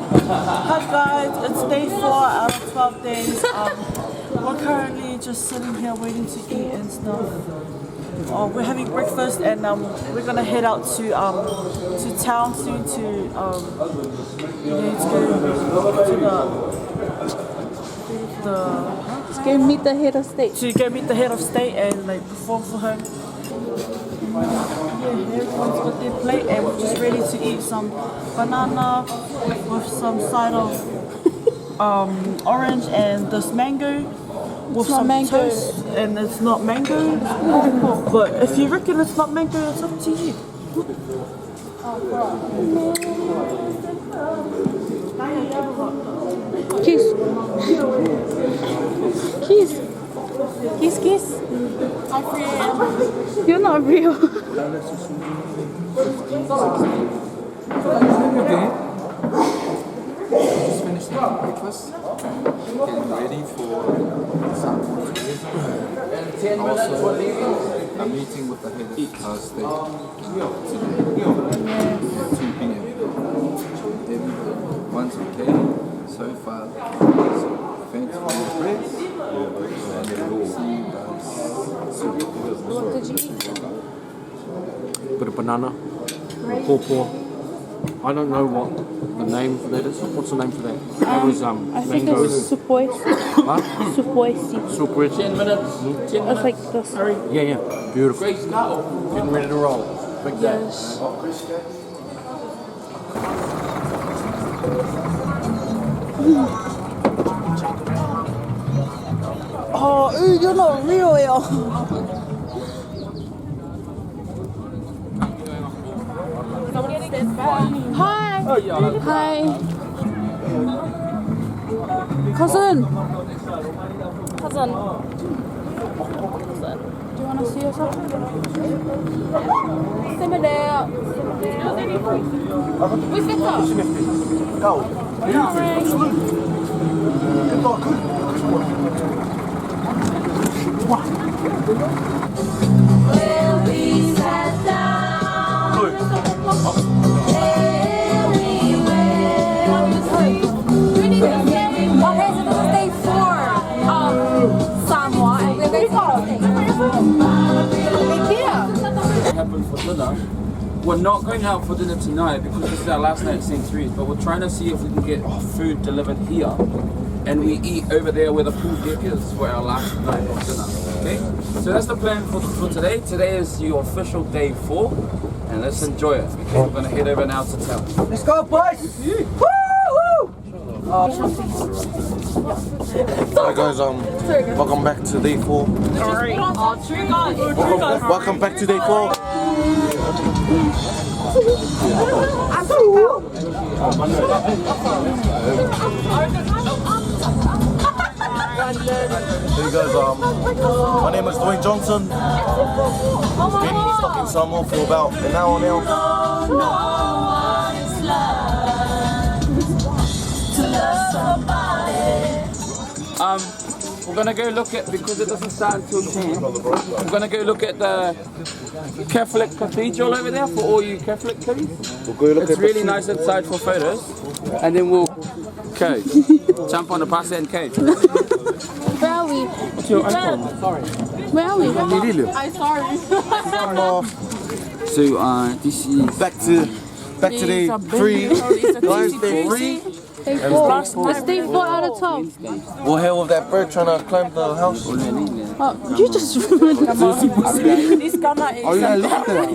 Hi guys, it's day 4 out of 12 days. We're currently just sitting here waiting to eat and stuff. We're having breakfast and we're gonna head out to town soon to Go meet the head of state. To go meet the head of state and like perform for her. Yeah, everyone's got their plate and we're just ready to eat some banana with some side of orange and this mango with some toast, and it's not mango. But if you reckon it's not mango, it's up to you. Kiss. Kiss. Kiss, kiss. You're not real. Just finished breakfast. Getting ready for Samoan Tourism. Also, I'm meeting with the head of state today at 2 p.m. Everyone's okay so far. So thanks for your prayers. And we'll see you guys soon. What did you eat? Bit of banana, pawpaw. I don't know what the name for that is. What's the name for that? That was I think it's supoisi. Huh? Supoisi. Super 10 minutes. 10 It's like this. Yeah, yeah. Beautiful. Great start. Getting ready to roll. Big day. Yes. Oh, you're not real, yo. Hi. Hi. Cousin. Cousin. Do you want to see yourself? Simmer there. Where's Victor? Where we sat down. Okay, so this is day 4 of Samoa, and we're going to What happened for dinner? We're not going out for dinner tonight because this is our last night at St. Three's, but we're trying to see if we can get food delivered here and we eat over there where the pool deck is for our last night of dinner. Okay? So that's the plan for today. Today is your official day 4 and let's enjoy it. Okay, we're gonna head over now to town. Let's go, boys! Hi guys, welcome back to day 4. Welcome back to day 4. Hey guys, my name is Dwayne Johnson. Been stuck in Samoa for about an hour now. We're gonna go look at, because it doesn't start until 10, we're gonna go look at the Catholic Cathedral over there for all you Catholic kiddies. We'll go look It's at really nice inside for photos, and then we'll jump on the bus and cage. Where are we? What's your iPhone? Sorry. Where are we? I'm sorry. So this is back to day 3. Guys, day 3. Day 4. It's day 4 out of 12. We're here with that bird trying to climb the house. Oh, you just ruined it. This camera is... Oh, yeah, look at that.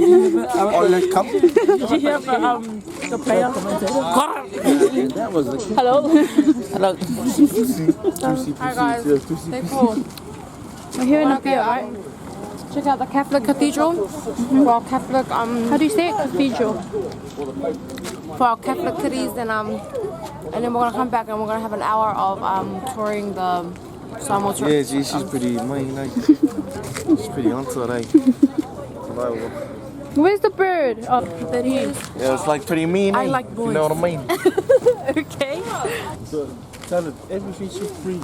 Oh, let's come. Did you hear the player commentator? that was the Hello. hello. Hi guys. Day 4. We're here in Apia, right? Check out the Catholic Cathedral. For our Catholic, how do you say it? Cathedral. For our Catholic kiddies, and then we're gonna come back and we're gonna have an hour of touring the Samoan Tourism. Yeah, gee, she's pretty mean, like. She's pretty onto it, eh? Where's the bird? Oh, there he is. Yeah, it's like pretty mean, I eh? like boys. You know what I mean? Okay. So, tell it, everything's so free.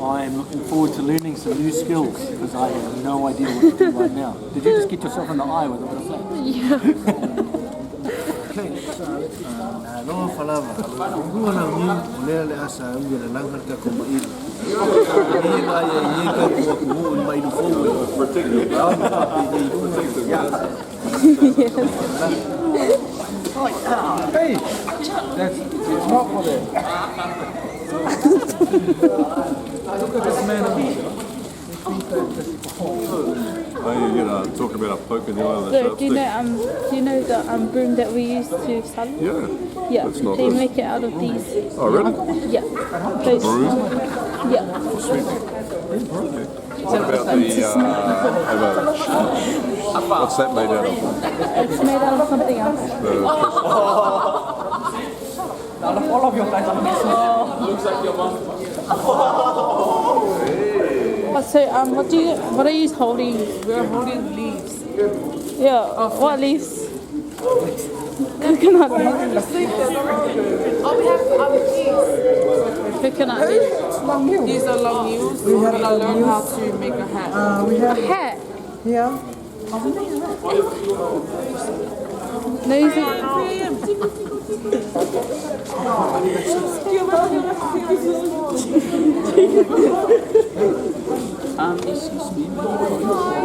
I'm looking forward to learning some new skills because I have no idea what to do right now. Did you just get yourself in the eye with a bit of flash? Yeah. No falava. Ngua na ngi ole le asa ngi na langar ka ko mai. Ni ba ye ye ka ko ko mai do fo. Hey, that's not for it. Look at this man. Oh, you know, talking about a poke in the eye of the So shark do you know the broom that we use to sun? Yeah. Yeah. That's not They this. make it out of these. Oh, really? Yeah. Those, Broom? yeah. What about the, what's that made out of? It's made out of something else. All of your guys are missing. Looks like your mom. So what are you holding? We're holding leaves. Yeah. What leaves? Coconut leaves. Oh, we have these. Coconut leaves. These are long news. We're going to learn how to make a hat. A hat. Yeah. No, you think, Excuse me.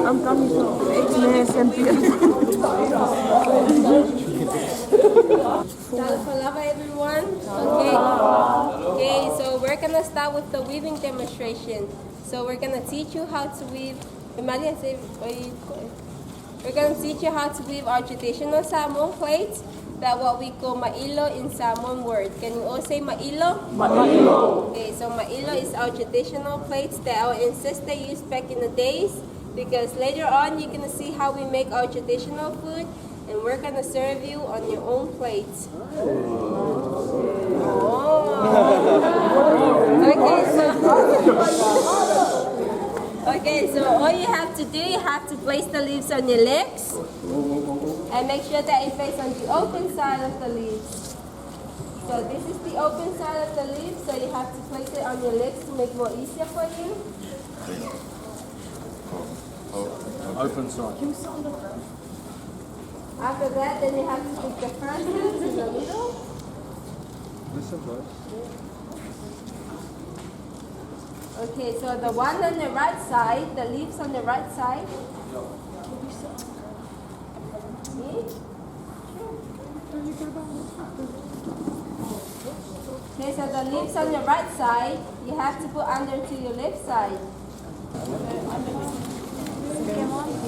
I'm coming from 18 centimeters. Hello everyone. Okay, so we're gonna start with the weaving demonstration. So we're gonna teach you how to weave. We're gonna teach you how to weave our traditional Samoan plates. That what we call ma'ilo in Samoan word. Can you all say ma'ilo? Ma'ilo. Okay, so ma'ilo is our traditional plates that our ancestors used back in the days. Because later on you're gonna see how we make our traditional food, and we're gonna serve you on your own plates. Okay, so all you have to do, you have to place the leaves on your legs and make sure that it faces on the open side of the leaves. So this is the open side of the leaves, so you have to place it on your legs to make it more easier for you. Open side. After that, then you have to put the first leaves in the middle. Okay, so the one on the right side, the leaves on the right side. Okay, so the leaves on your right side, you have to put under to your left side.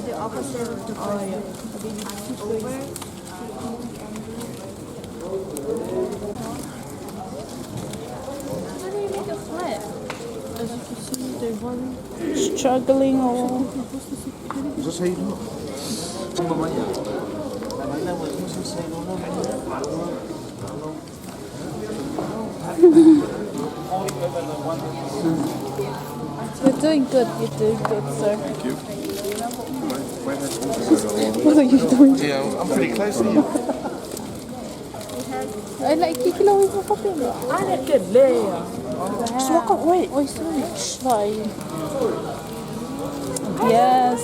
The opposite of the How do you make it flat? As you can see, they one struggling or. Is this how you do it? You're doing good. You're doing good, sir. Thank you. What are you doing? Yeah, I'm pretty close to you. Ay, like, kikilawin mo pa pin. I didn't get there. So, wait. Oy, sorry. Sorry. Yes.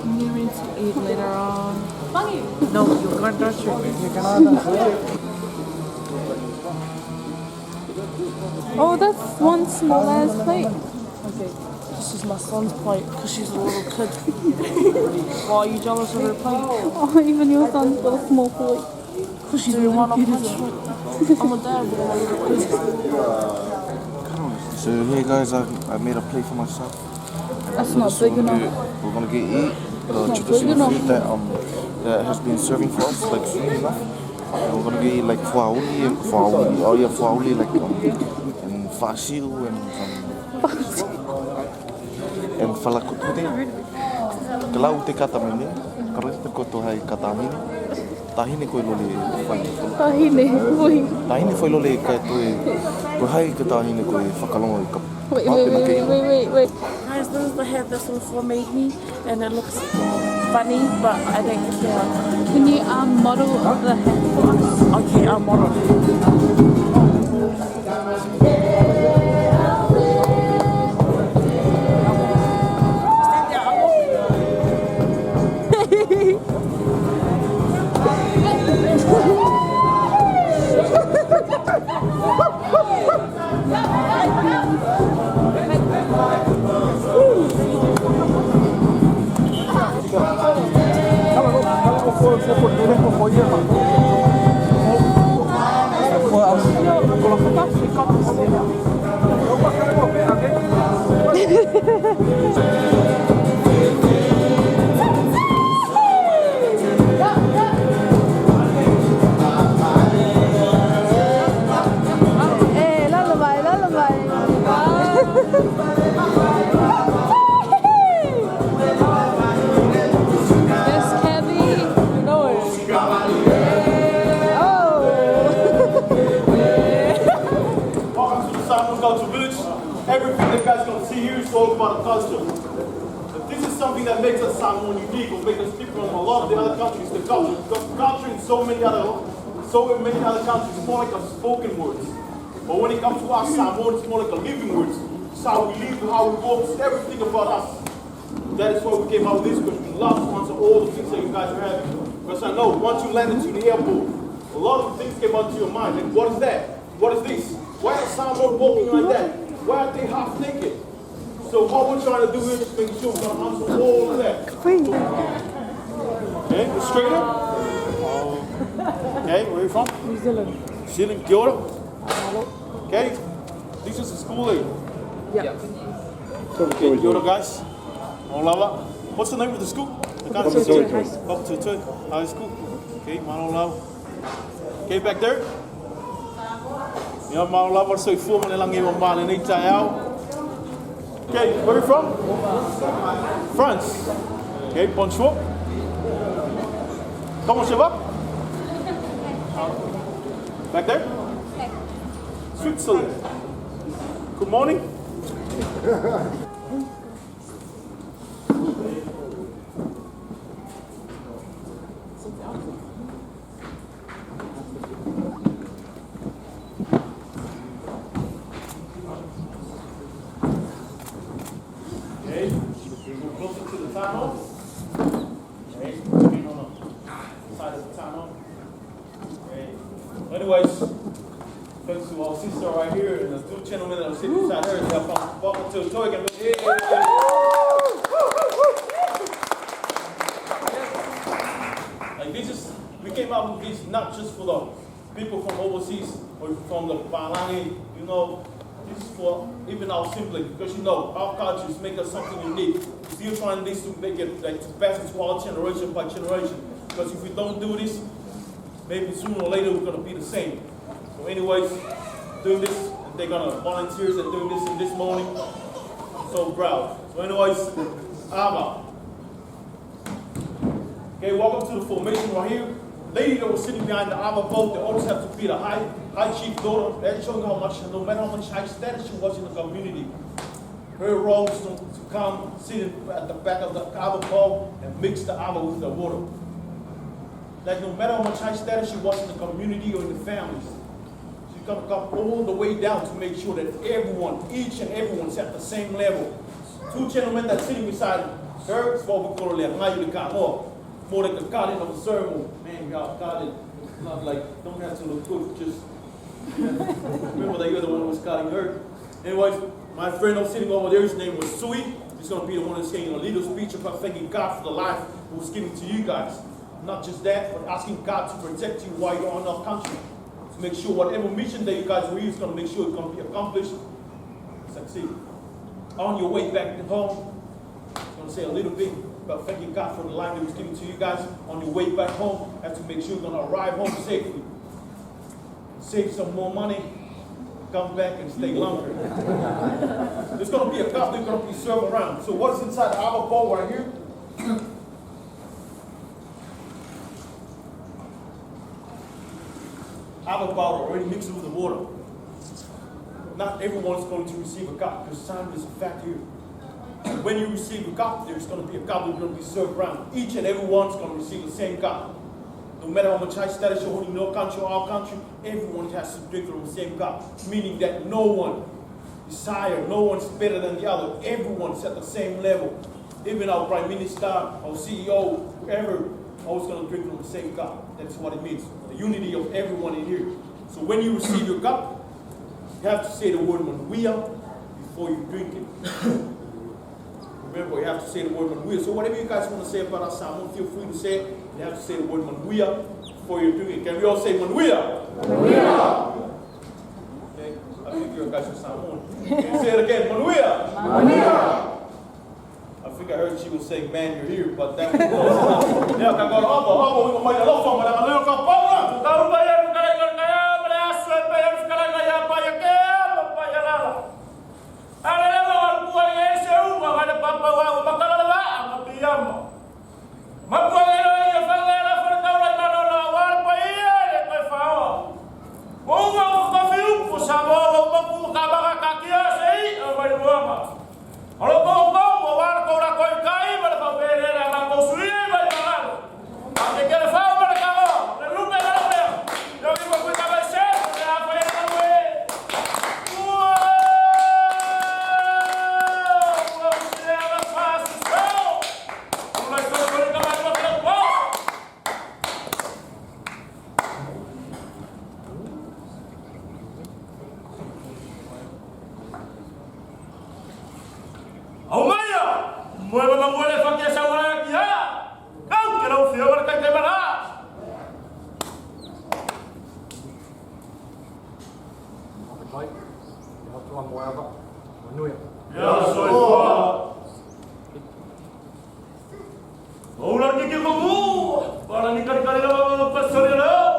I'm going to eat later on. No, you're going to touch it. You're going to Oh, that's one small ass plate. Okay, this is my son's plate because she's a little kid. Why are you jealous of her plate? Oh, even your son's got a small plate. Because she's a want to punch her. I'm a dad, but I'm a little kid. So here guys, I made a plate for myself. That's not big enough. We're gonna get eat the traditional food that has been serving for us like soon enough. And we're gonna get eat like fuauli, like and fasiu and falakutude. Kalau te katamine, karete te koto hai katamine. Tahine ko lole fai. Tahine foi lole ka to hai ka tahine ko whakalongo i ka. Wait. Guys, this is the hair this one made me, and it looks funny, but I don't care. Can you model the hair for us? Okay, I'll model. is all about culture. But this is something that makes us Samoan unique, or makes us different from a lot of the other countries, the culture. Because culture in so many other countries is more like a spoken words. But when it comes to us Samoans, it's more like a living words. It's how we live, how we walk, it's everything about us. That is why we came out with this, because we love to answer all the things that you guys are having. Because I know once you land into the airport, a lot of things came onto your mind. Like, what is that? What is this? Why are Samoans walking like that? Why are they half naked? So what we're trying to do is just make sure we're going to answer all of that. Okay, we're straight up. Okay, where are you from? New Zealand. New Zealand, Kia ora. Okay, this is the school here. Yeah. Okay, Kia ora guys. Olava. What's the name of the school? Papatoetoe High School. Okay, Mano Lava. Okay, back there. Yeah, Mano Lava, so you form a lang even man in Okay, where are you from? France. Okay, bonjour. Comment ça va? Back there? Switzerland. Good morning. Okay, go closer to the tunnel. Okay, on the side of the tunnel. Okay. Anyways, thanks to our sister right here and the two gentlemen that are sitting beside her, they are from Papatoetoe HIgh School. Like this is, we came out with this not just for the people from overseas or from the Palangi, you know. This is for even our siblings, because you know, our cultures make us something unique. We're still trying this to make it like to pass it to our generation by generation. Because if we don't do this, maybe sooner or later we're gonna be the same. So anyways, doing this, and they're gonna volunteers and doing this in this morning. I'm so proud. So anyways, Ava. Okay, welcome to the formation right here. Lady that was sitting behind the Ava boat, they always have to be the high chief daughter. That showing how much, no matter how much high status she was in the community, her role was to come sit at the back of the Ava boat and mix the Ava with the water. Like no matter how much high status she was in the community or in the families, she's gonna come all the way down to make sure that everyone, each and everyone's at the same level. Two gentlemen that's sitting beside her, it's what we call more like the garden of the ceremony. Man, God, garden, not like, don't have to look good, just remember that you're the one who was cutting her. Anyways, my friend I'm sitting over there, his name was Sui. He's going to be the one who's saying a little speech about thanking God for the life he was giving to you guys. Not just that, but asking God to protect you while you're on our country. To make sure whatever mission that you guys were is going to make sure it's going to be accomplished. Succeed. On your way back home, I'm going to say a little bit about thanking God for the life he was giving to you guys. On your way back home, have to make sure you're going to arrive home safely. Save some more money, come back and stay longer. There's going to be a cup that's going to be served around. So what's inside our bowl right here? Our bottle already mixed with the water. Not everyone's going to receive a cup, because time is a fact here. When you receive a cup, there's going to be a cup that's going to be served around. Each and everyone's going to receive the same cup. No matter how much high status you're holding in your country or our country, everyone has to drink from the same cup. Meaning that no one is higher, no one's better than the other. Everyone's at the same level. Even our Prime Minister, our CEO, whoever, always going to drink from the same cup. That's what it means. The unity of everyone in here. So when you receive your cup, you have to say the word Manuia before you drink it. Remember, you have to say the word Manuia. So whatever you guys want to say about our Samoan, feel free to say it. You have to say the word Manuia before you drink it. Can we all say Manuia? Manuia! Okay, I think you guys are Samoan. Can you say it again? Manuia! Manuia! I think I heard she was saying, man, you're here, but that was close. Yeah, I got we might have lost but I'm a little Boy ba mangole fa kia sa wala kia. Kau kira u fio wala kai kai mana. Baik. Ya tuan mau apa? Manu ya. Ya soi fa. Ular kiki kuku. Para ni kali la pasal ya.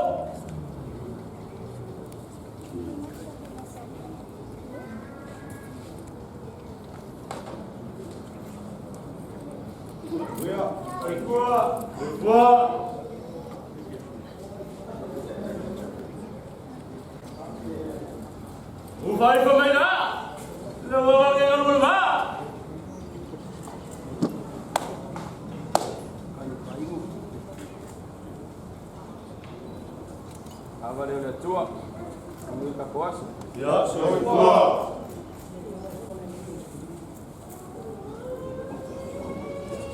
Vai para mim lá. Não vou alguém não levar. Agora eu tua. Kamu tak puas? Ya, soi fa.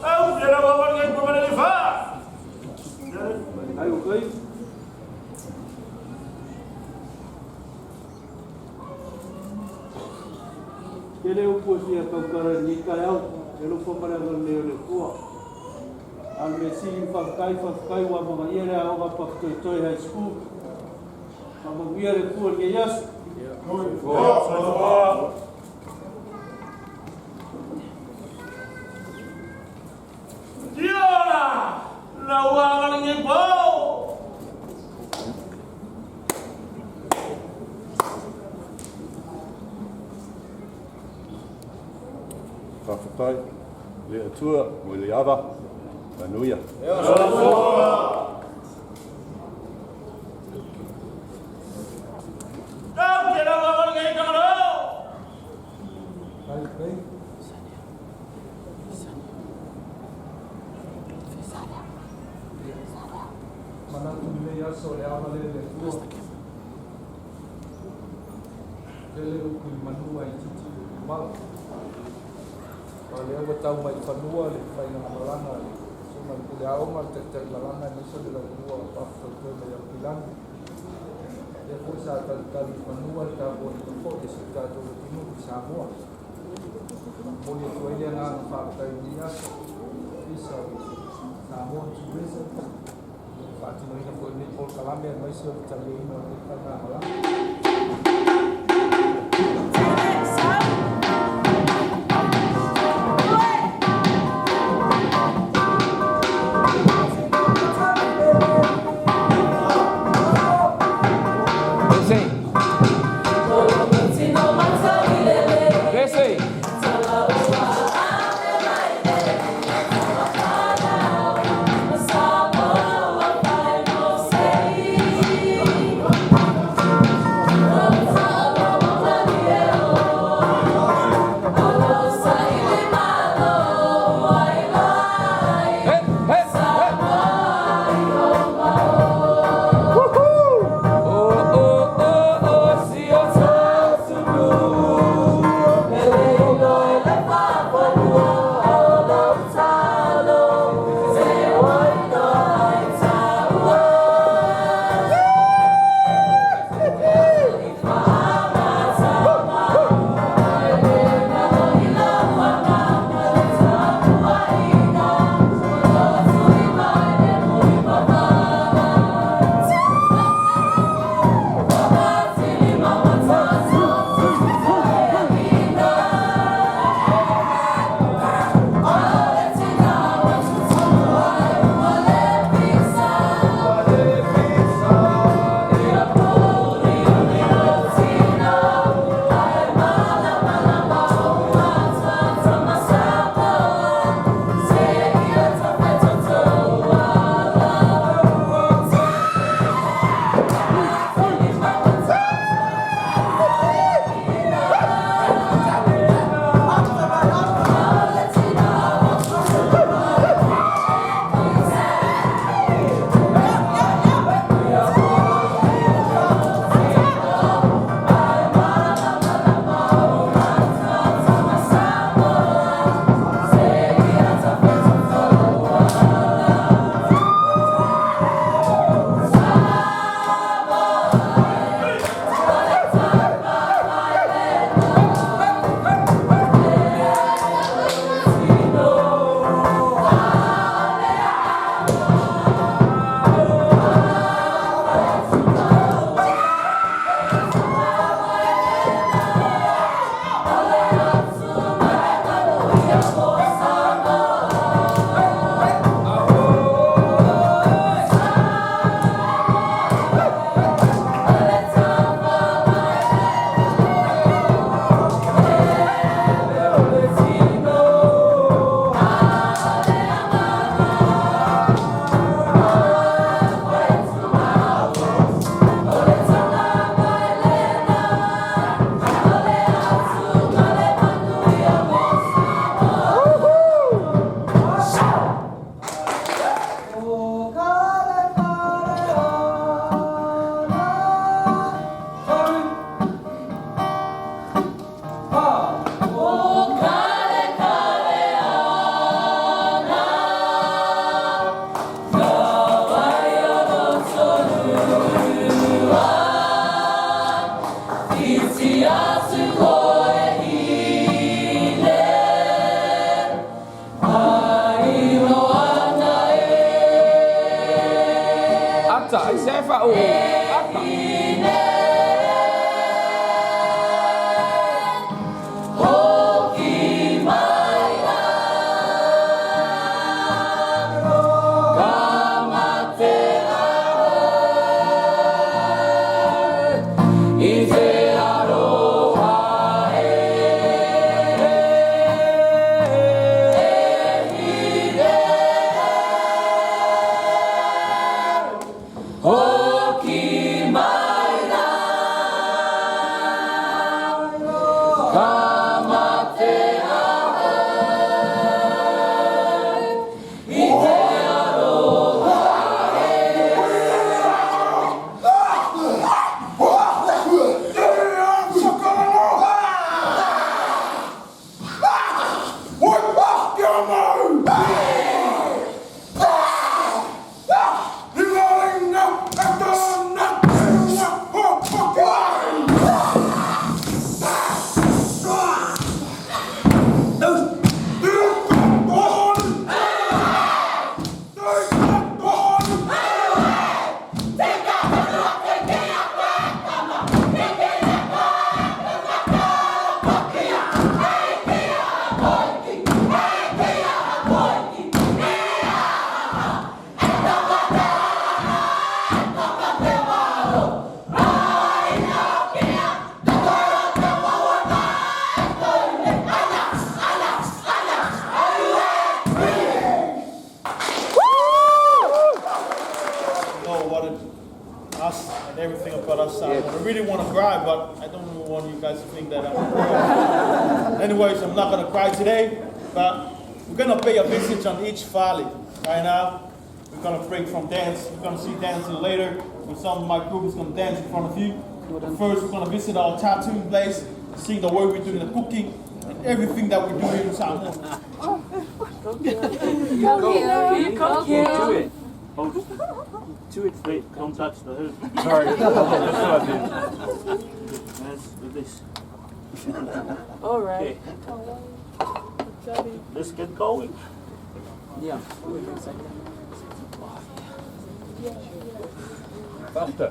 Au, kira bawa alguém para me levar. Ayo kau. Ele o posi a kaukara ni kai au, ele o whamara o leo le kua. Al me si whakakai wa mga iere a oga Papatoetoe HIgh School. A mga iere kua ni yasu. Diora! Lawangan ng ibaw! Whawhakai, le atua, mo le awa, manuia. Kau kira bawa alguém para me Kai kai. Mana tu le yasu le awa le kua. Ele o kui manua I titi mal. Olha, eu botar uma fanua ali, faz na malanga ali. Suma de le aoma te malanga nisso de la rua para fazer o pilano. Depois a tal fanua está bom, depois isso está do Timo de Samoa. Boleh foi ele na fábrica de dias. Isso Samoan Tourism. Pati no ina foi Nepal Kalamia, mas eu também não está na malanga. Us and everything about us. I really want to cry, but I don't want you guys to think that I'm crying. Anyways, I'm not going to cry today, but we're going to pay a visit on each valley right now. We're going to break from dance. We're going to see dancing later. With some of my group is going to dance in front of you. But first, we're going to visit our tattooing place, see the work we do in the cooking, and everything that we do here in Samoa. Go here. To it straight, don't touch the hood. Sorry. That's what I did. Let's do this. Alright. Okay. Let's get going. Yeah. Faster.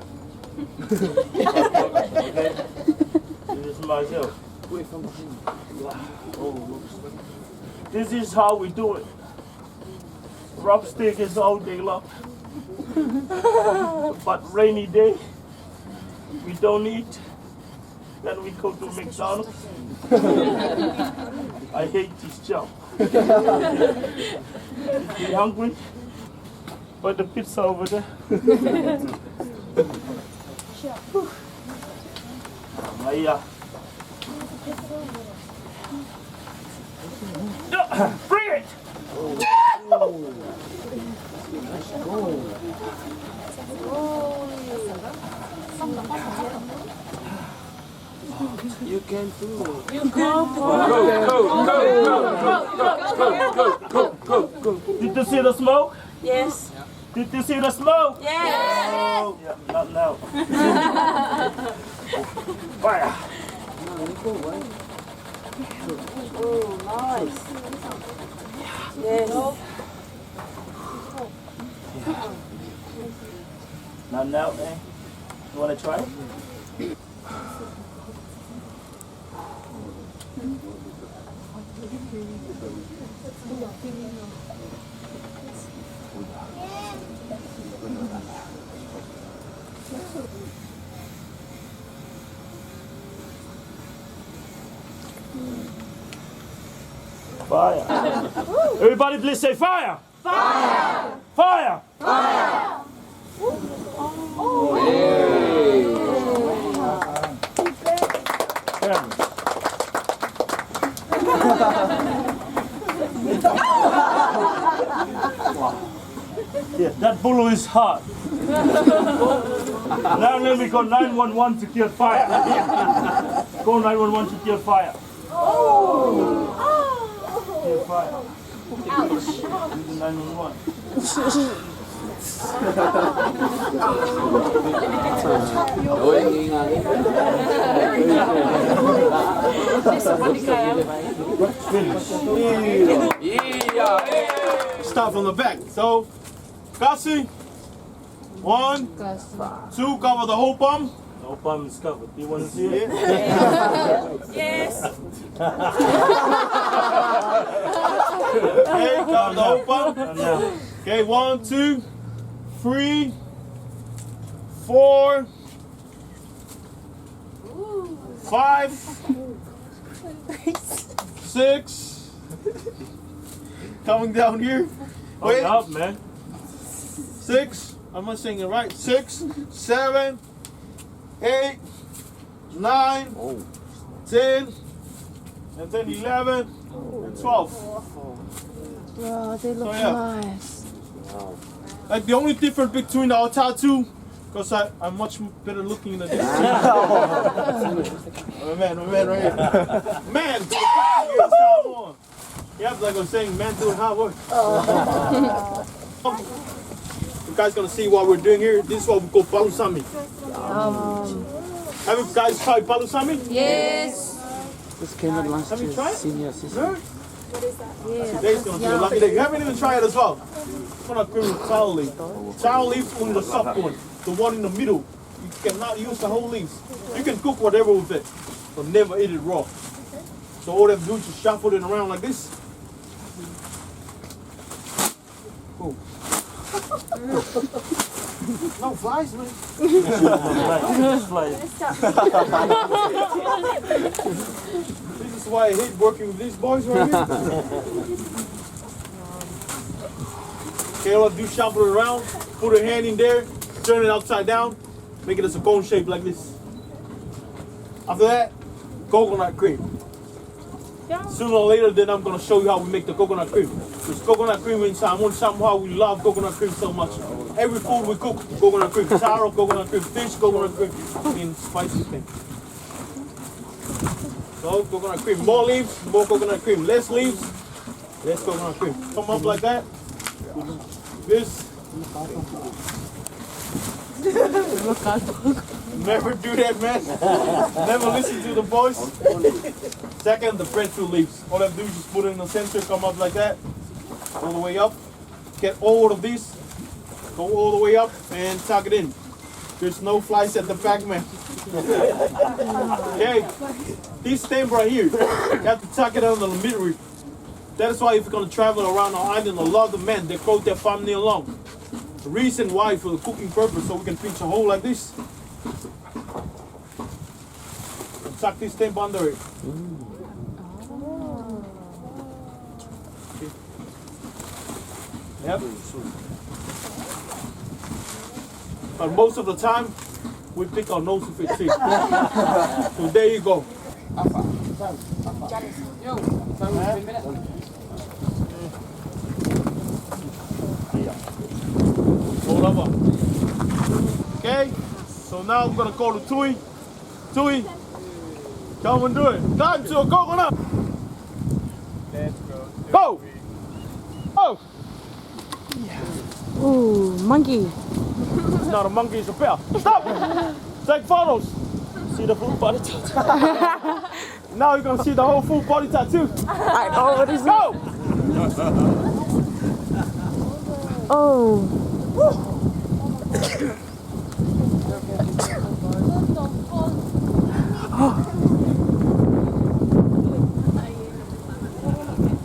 Okay. This is myself. Wait from behind. Oh, this is how we do it. Rub stick is all day long. But rainy day, we don't eat. Then we go to McDonald's. I hate this job. You hungry? But the pizza over there. Bring it! You can do it. You go for Go. Did you see the smoke? Yes. Did you see the smoke? Yes. Oh, yeah, not now. Fire. Oh, nice. Yes. Not now, man. You want to try it? Fire. Everybody please say fire. Fire. Fire. Fire. Oh, yeah. Yeah, that bull is hot. Now let me go 911 to kill fire. Go 911 to kill fire. Kill fire. Ouch. 911. Start from the back. So, Kasi, 1, 2, cover the whole palm. No palm is covered. Do you want to see it? Yes. Okay, cover the whole palm. And now, Okay, 1, 2, 3, 4, 5, 6. Coming down here. hold Wait. up, man. 6. I'm not saying it right. 6, 7, 8, 9, 10, and then 11, and 12. Wow, they look So, yeah. nice. Like the only difference between our tattoo, because I'm much better looking than this. Oh, man right here. Man, to the Samoan. Yep, like I was saying, man doing hard work. You guys gonna see what we're doing here. This is what we call palusami. Have you guys tried palusami? Yes. This came at last Have you year's tried? senior No? assistant. Today's gonna be a lucky day. You haven't even tried it as well. I'm gonna cook with taro leaf. Taro leaf only the soft one, the one in the middle. You cannot use the whole leaves. You can cook whatever with it, but never eat it raw. So all they do is just shuffle it around like this. Cool. No flies, man. This is why I hate working with these boys right here. Okay, all I do, shuffle it around, put a hand in there, turn it upside down, make it as a cone shape like this. After that, coconut cream. Sooner or later, then I'm gonna show you how we make the coconut cream. Because coconut cream in Samoan, somehow we love coconut cream so much. Every food we cook, coconut cream. Taro, coconut cream. Fish, coconut cream. In spicy thing. So, coconut cream. More leaves, more coconut cream. Less leaves, less coconut cream. Come up like that. This. Never do that, man. Never listen to the voice. Second, the breadfruit leaves. All I do is just put it in the center, come up like that, all the way up. Get all of these, go all the way up, and tuck it in. There's no flies at the back, man. Okay, this stem right here, you have to tuck it under the middle. That is why if you're gonna travel around our island, a lot of men, they quote their family along. The reason why, for the cooking purpose, so we can pinch a hole like this. And tuck this stem under it. Yep. But most of the time, we pick our nose if it's sick. So there you go. Hold over. Okay, so now I'm gonna call the Tui. Tui, come and do it. Time to a coconut. Let's go. Go! Go! Ooh, monkey. It's not a monkey, it's a bear. Stop! Take photos. See the full body tattoo. Now you're gonna see the whole full body tattoo. I know what is Go! Oh.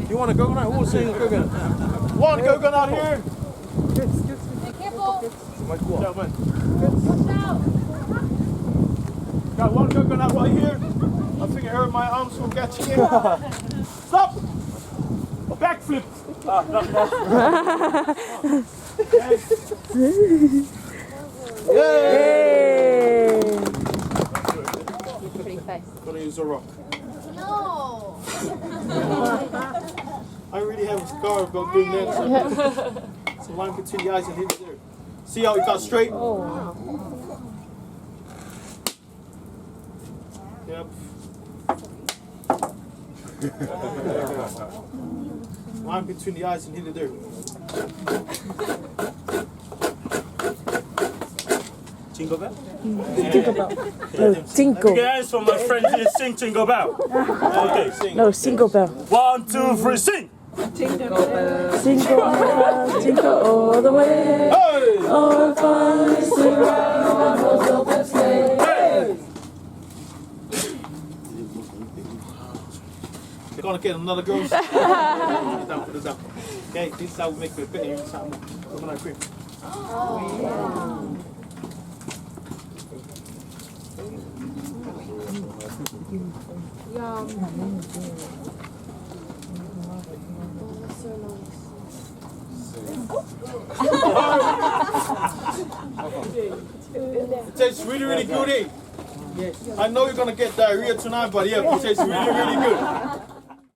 You want a coconut? Who's saying a coconut? One coconut here. Yeah, man. Got one coconut right here. I think I heard my arms will get you in. Stop! A backflip. Yay! Pretty face. Gonna use a rock. No. I already have a scar about doing that. It's a line between the eyes and hit it there. See how it got straight? Oh. Yep. Line between the eyes and hit it there. Jingle bell? Jingle bell. No, jingle. Guys, for my friend here, sing Jingle Bell. Okay, sing. No, single bell. 1, 2, 3, sing. Jingle bell, jingle all the way. Hey! Our fun is to ride on those open sleigh. They're gonna get another girl. Put it down, put it down. Okay, this is how we make it better in Samoa. Coconut cream. Yum. That's so nice. It tastes really, really good, eh? Yes. I know you're gonna get diarrhea tonight, but yeah, it tastes really, really good.